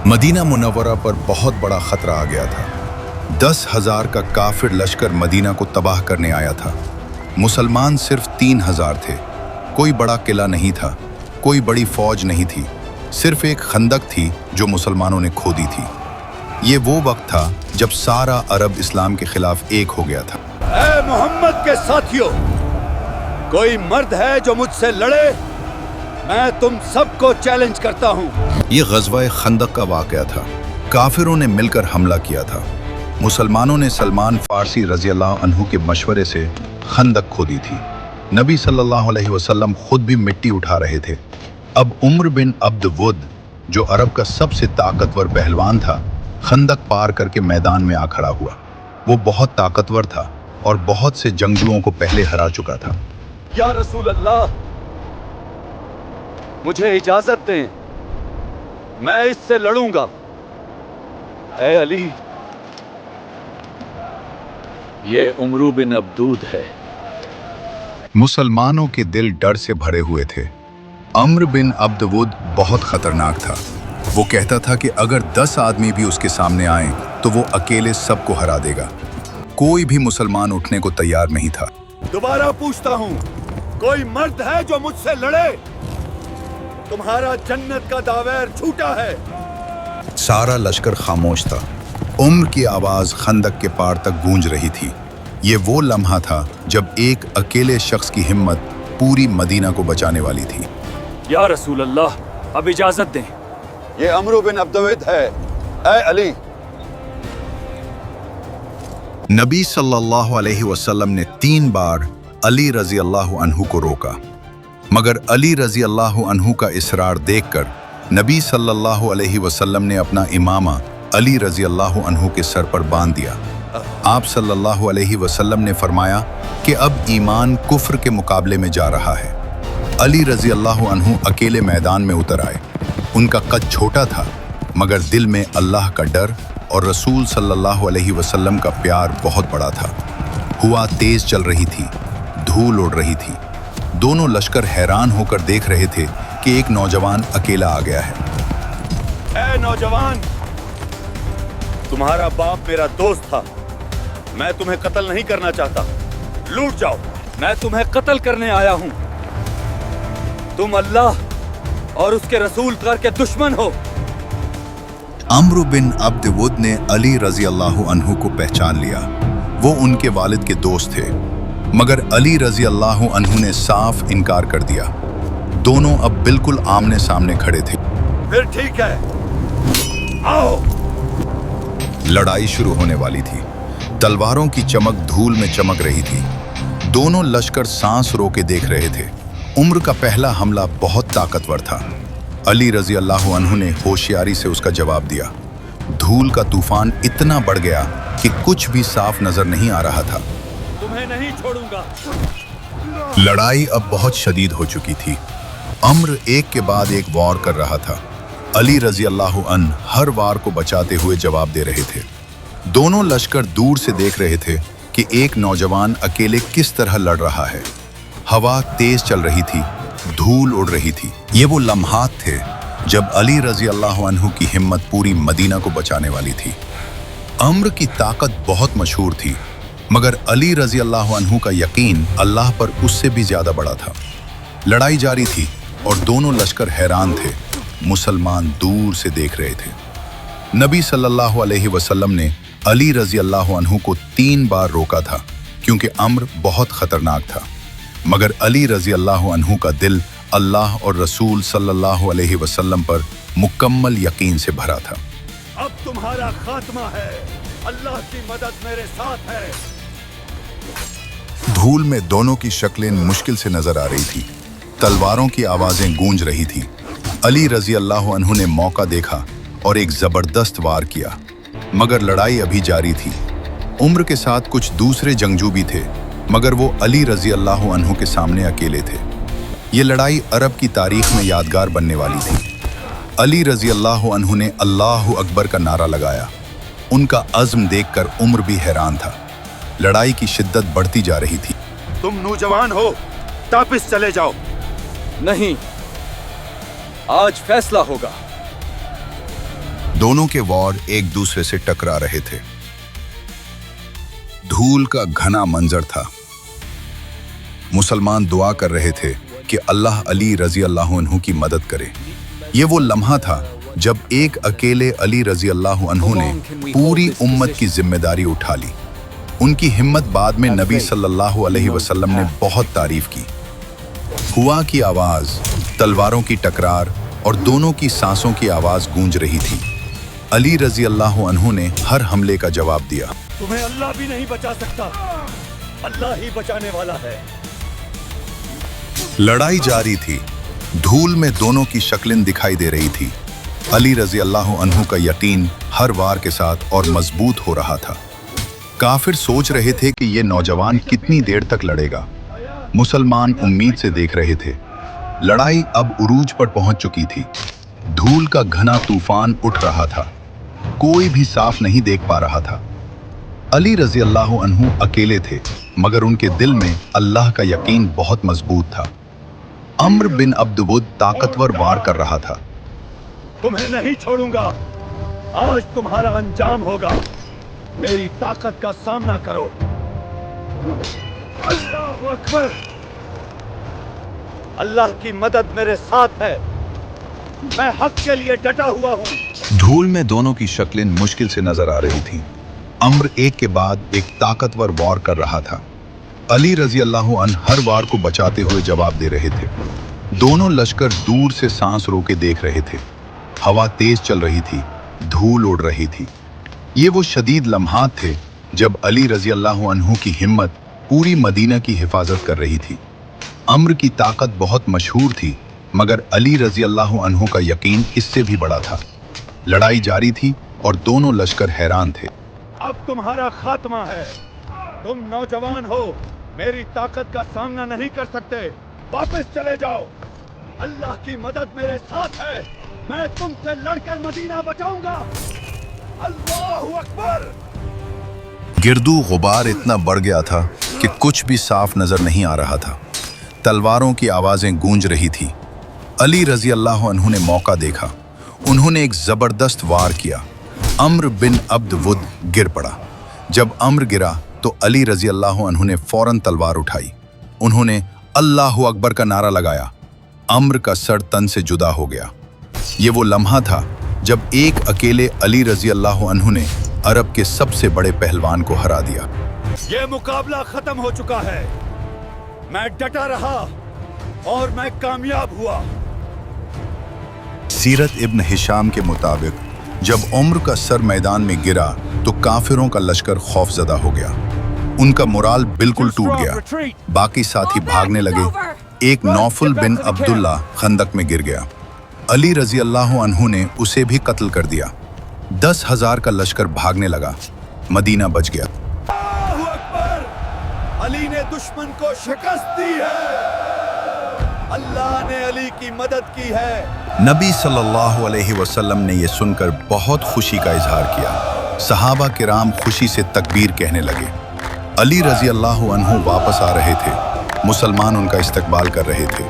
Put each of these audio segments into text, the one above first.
Medina Munawwara पर बहुत बड़ा खतरा आ गया था। 10,000 का काफिर लश्कर मदीना को तबाह करने आया था। मुसलमान सिर्फ 3,000 थे। कोई बड़ा किला नहीं था, कोई बड़ी फौज नहीं थी, सिर्फ एक खंदक थी जो मुसलमानों ने खोदी थी। ये वो वक्त था जब सारा अरब इस्लाम के खिलाफ एक हो गया था। ऐ मोहम्मद के साथियों, कोई मर्द है जो मुझसे लड़े? मैं तुम सबको चैलेंज करता हूँ। ये ग़ज़वा खंदक का वाक़या था। काफिरों ने मिलकर हमला किया था। मुसलमानों ने सलमान फारसी रज़ी अल्लाह अन्हु के मशवरे से खंदक खोदी थी। नबी सल्लल्लाहु अलैहि वसल्लम खुद भी मिट्टी उठा रहे थे। अब उम्र बिन अब्द वुद, जो अरब का सबसे ताकतवर पहलवान था, खंदक पार करके मैदान में आ खड़ा हुआ। वो बहुत ताकतवर था और बहुत से जंगजुओं को पहले हरा चुका था। या रसूल अल्लाह, मुझे इजाजत दें, मैं इससे लड़ूंगा। ऐ अली, ये उमरू बिन अब्दूद है। मुसलमानों के दिल डर से भरे हुए थे। अम्र बिन अब्द वुद बहुत खतरनाक था। वो कहता था कि अगर 10 आदमी भी उसके सामने आए तो वो अकेले सबको हरा देगा। कोई भी मुसलमान उठने को तैयार नहीं था। दोबारा पूछता हूँ, कोई मर्द है जो मुझसे लड़े? तुम्हारा जन्नत का दावेर झूठा है। सारा लश्कर खामोश था। उम्र की आवाज खंदक के पार तक गूंज रही थी। ये वो लम्हा था जब एक अकेले शख्स की हिम्मत पूरी मदीना को बचाने वाली थी। या रसूल अल्लाह, अब इजाजत दें। ये अमरू बिन अब्दवद है। ऐ अली। नबी सल्लल्लाहु अलैहि वसल्लम ने 3 बार अली रजी अल्लाह अन्हु को रोका, मगर अली रजी अल्लाह अन्हु का इसरार देखकर नबी सल्लल्लाहु अलैहि वसल्लम ने अपना इमामा अली रजी अल्लाह अन्हु के सर पर बांध दिया। आप सल्लल्लाहु अलैहि वसल्लम ने फरमाया कि अब ईमान कुफ्र के मुकाबले में जा रहा है। अली रजी अल्लाह अन्हु अकेले मैदान में उतर आए। उनका कद छोटा था, मगर दिल में अल्लाह का डर और रसूल सल्लल्लाहु अलैहि वसल्लम का प्यार बहुत बड़ा था। हवा तेज चल रही थी, धूल उड़ रही थी। दोनों लश्कर हैरान होकर देख रहे थे कि एक नौजवान अकेला आ गया है। ऐ नौजवान, तुम्हारा बाप मेरा दोस्त था। मैं तुम्हें कत्ल नहीं करना चाहता। लूट जाओ, मैं तुम्हें कत्ल करने आया हूँ। तुम अल्लाह और उसके रसूल के दुश्मन हो। अम्र बिन अब्द वुद ने अली रजी अल्लाह अन्हु को पहचान लिया। वो उनके वालिद के दोस्त थे, मगर अली रजी अल्लाह अन्हु ने साफ इनकार कर दिया। दोनों अब बिल्कुल आमने सामने खड़े थे। फिर ठीक है, आओ। लड़ाई शुरू होने वाली थी। तलवारों की चमक धूल में चमक रही थी। दोनों लश्कर सांस रोके देख रहे थे। उम्र का पहला हमला बहुत ताकतवर था। अली रजी अल्लाह अन्हु ने होशियारी से उसका जवाब दिया। धूल का तूफान इतना बढ़ गया कि कुछ भी साफ नजर नहीं आ रहा था। तुम्हें नहीं छोड़ूंगा। लड़ाई अब बहुत शदीद हो चुकी थी। अम्र एक के बाद एक वार कर रहा था। अली रजी अल्लाह अन्हु हर वार को बचाते हुए जवाब दे रहे थे। दोनों लश्कर दूर से देख रहे थे कि एक नौजवान अकेले किस तरह लड़ रहा है। हवा तेज चल रही थी, धूल उड़ रही थी। ये वो लम्हात थे जब अली रजी अल्लाह अन्हु की हिम्मत पूरी मदीना को बचाने वाली थी। अम्र की ताकत बहुत मशहूर थी, मगर अली रजी अल्लाह अन्हु का यकीन अल्लाह पर उससे भी ज्यादा बड़ा था। लड़ाई जारी थी और दोनों लश्कर हैरान थे। मुसलमान दूर से देख रहे थे। नबी सल्लल्लाहु अलैहि वसल्लम ने अली रजी अल्लाह अन्हु को 3 बार रोका था, क्योंकि अम्र बहुत खतरनाक था। मगर अली रजी अल्लाह अन्हु का दिल अल्लाह और रसूल सल्लल्लाहु अलैहि वसल्लम पर मुकम्मल यकीन से भरा था। अब तुम्हारा खात्मा है। अल्लाह की मदद मेरे साथ है। धूल में दोनों की शक्लें मुश्किल से नजर आ रही थी। तलवारों की आवाजें गूंज रही थी। अली रजी अल्लाह अन्हु ने मौका देखा और एक जबरदस्त वार किया, मगर लड़ाई अभी जारी थी। उम्र के साथ कुछ दूसरे जंगजू भी थे, मगर वो अली रजी अल्लाह अन्हु के सामने अकेले थे। ये लड़ाई अरब की तारीख में यादगार बनने वाली थी। अली रजी अल्लाह अन्हु ने अल्लाहु अकबर का नारा लगाया। उनका अज़्म देखकर उम्र भी हैरान था। लड़ाई की शिद्दत बढ़ती जा रही थी। तुम नौजवान हो, वापिस चले जाओ। नहीं, आज फैसला होगा। दोनों के वॉर एक दूसरे से टकरा रहे थे। धूल का घना मंजर था। मुसलमान दुआ कर रहे थे कि अल्लाह अली रजी अल्लाह अन्हु की मदद करे। ये वो लम्हा था जब एक अकेले अली रजी अल्लाह अन्हु ने पूरी उम्मत की जिम्मेदारी उठा ली। उनकी हिम्मत बाद में नबी सल्लल्लाहु अलैहि वसल्लम ने बहुत तारीफ की। हुआ की आवाज, तलवारों की टकरार और दोनों की सांसों की आवाज गूंज रही थी। अली रजी अल्लाह अन्हु ने हर हमले का जवाब दिया। तुम्हें अल्लाह भी नहीं बचा सकता, अल्लाह ही बचाने वाला है। लड़ाई जारी थी। धूल में दोनों की शक्लें दिखाई दे रही थी। अली रजी अल्लाह अन्हु का यकीन हर वार के साथ और मजबूत हो रहा था। काफिर सोच रहे थे कि ये नौजवान कितनी देर तक लड़ेगा। मुसलमान उम्मीद से देख रहे थे। लड़ाई अब उरूज पर पहुंच चुकी थी। धूल का घना तूफान उठ रहा था। कोई भी साफ नहीं देख पा रहा था। अली रजी अल्लाह अन्हु अकेले थे, मगर उनके दिल में अल्लाह का यकीन बहुत मजबूत था। अम्र बिन अब्द वुद ताकतवर वार कर रहा था। तुम्हें नहीं छोड़ूंगा, आज तुम्हारा अंजाम होगा। मेरी ताकत का सामना करो। अल्लाह अकबर। अल्लाह की मदद मेरे साथ है। मैं हक के लिए डटा हुआ हूँ। धूल में दोनों की शक्लें मुश्किल से नजर आ रही थीं। अम्र एक के बाद एक ताकतवर वार कर रहा था। अली रजी अल्लाह अन्हु हर वार को बचाते हुए जवाब दे रहे थे। दोनों लश्कर दूर से सांस रोके देख रहे थे। हवा तेज चल रही थी, धूल उड़ रही थी। ये वो शदीद लम्हात थे जब अली रजी अल्लाह अन्हु की हिम्मत पूरी मदीना की हिफाजत कर रही थी। अम्र की ताकत बहुत मशहूर थी, मगर अली रजी अल्लाह अन्हु का यकीन इससे भी बड़ा था। लड़ाई जारी थी और दोनों लश्कर हैरान थे। अब तुम्हारा खात्मा है। तुम नौजवान हो, मेरी ताकत का सामना नहीं कर सकते। वापस चले जाओ। अल्लाह की मदद मेरे साथ है। मैं तुमसे लड़कर मदीना बचाऊंगा। अल्लाहु अकबर। गिरदू गुबार इतना बढ़ गया था कि कुछ भी साफ नजर नहीं आ रहा था। तलवारों की आवाजें गूंज रही थी। अली रजी अल्लाह अन्हु ने मौका देखा। उन्होंने एक जबरदस्त वार किया। अम्र बिन अब्द वुद गिर पड़ा। जब अम्र गिरा तो अली रजी अल्लाह अन्हु ने फौरन तलवार उठाई। उन्होंने अल्लाहु अकबर का नारा लगाया। अम्र का सर तन से जुदा हो गया। ये वो लम्हा था जब एक अकेले अली रजी अल्लाह अन्हु ने अरब के सबसे बड़े पहलवान को हरा दिया। ये मुकाबला खत्म हो चुका है। मैं डटा रहा और मैं कामयाब हुआ। सीरत इब्न हिशाम के मुताबिक जब उम्र का सर मैदान में गिरा तो काफिरों का लश्कर खौफजदा हो गया। उनका मोराल बिल्कुल टूट गया। बाकी साथी भागने लगे। एक नौफल बिन अब्दुल्ला खंदक में गिर गया। अली रजी अल्लाह अन्हु ने उसे भी कत्ल कर दिया। 10,000 का लश्कर भागने लगा। मदीना बच गया। अल्लाहु अकबर। अली ने दुश्मन को शिकस्त दी है। अल्लाह ने अली की मदद की है। नबी सल्लल्लाहु अलैहि वसल्लम ने यह सुनकर बहुत खुशी का इजहार किया। सहाबा किराम खुशी से तकबीर कहने लगे। अली रजी अल्लाह अन्हु वापस आ रहे थे। मुसलमान उनका इस्तकबाल कर रहे थे।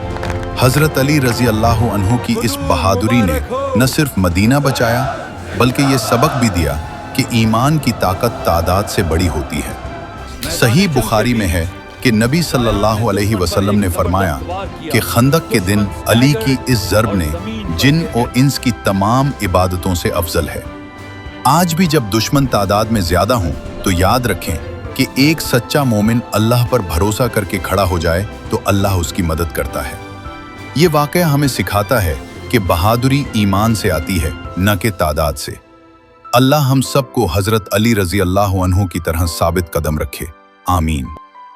हजरत अली रजी अल्लाह अन्हु की इस बहादुरी ने न सिर्फ मदीना बचाया, बल्कि ये सबक भी दिया कि ईमान की ताकत तादाद से बड़ी होती है। सही बुखारी में है कि नबी सल्लल्लाहु अलैहि वसल्लम ने फरमाया कि खंदक के दिन अली की इस ज़र्ब ने जिन और इंस की तमाम इबादतों से अफजल है। आज भी जब दुश्मन तादाद में ज़्यादा हों तो याद रखें कि एक सच्चा मोमिन अल्लाह पर भरोसा करके खड़ा हो जाए तो अल्लाह उसकी मदद करता है। ये वाक़या हमें सिखाता है कि बहादुरी ईमान से आती है, न कि तादाद से। अल्लाह हम सबको हज़रत अली रज़ी अल्लाह अन्हु की तरह साबित कदम रखे। आमीन।